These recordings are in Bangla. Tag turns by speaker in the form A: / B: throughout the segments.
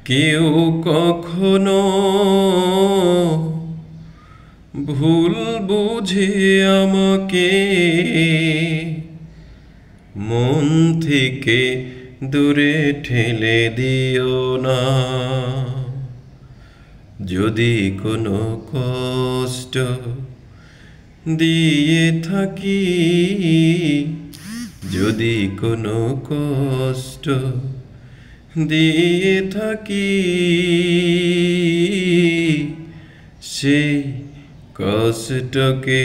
A: কেউ কখনো ভুল বুঝে আমাকে মন থেকে দূরে ঠেলে দিও না। যদি কোনো কষ্ট দিয়ে থাকি, যদি কোনো কষ্ট দিয়ে থাকি, সেই কষ্টকে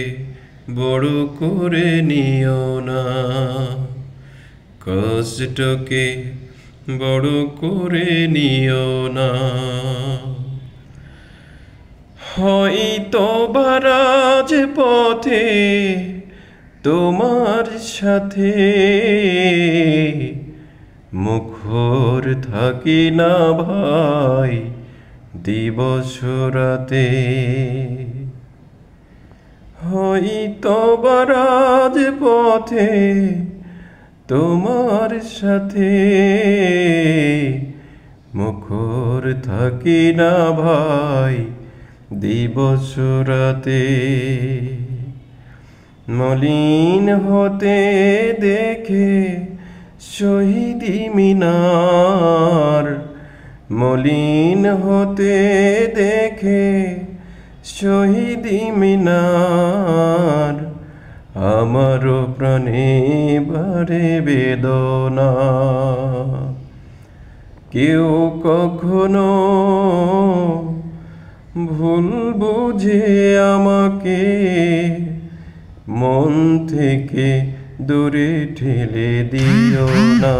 A: বড় করে নিও না, কষ্টকে বড় করে নিও না। হয়তো বারাজ পথে তোমার সাথে মুখর থাকি না ভাই দিবস রাতে। হয়তো বারাজ পথে তোমার সাথে মুখর থাকি না ভাই দিবস রাতে। মলিন হতে দেখে শহীদি মিনার, মলিন হতে দেখে শহীদি মিনার, আমারও প্রাণে বারে বেদনা। কেউ কখনো ভুল বুঝে আমাকে মন থেকে দূরে ঠেলে দিও না।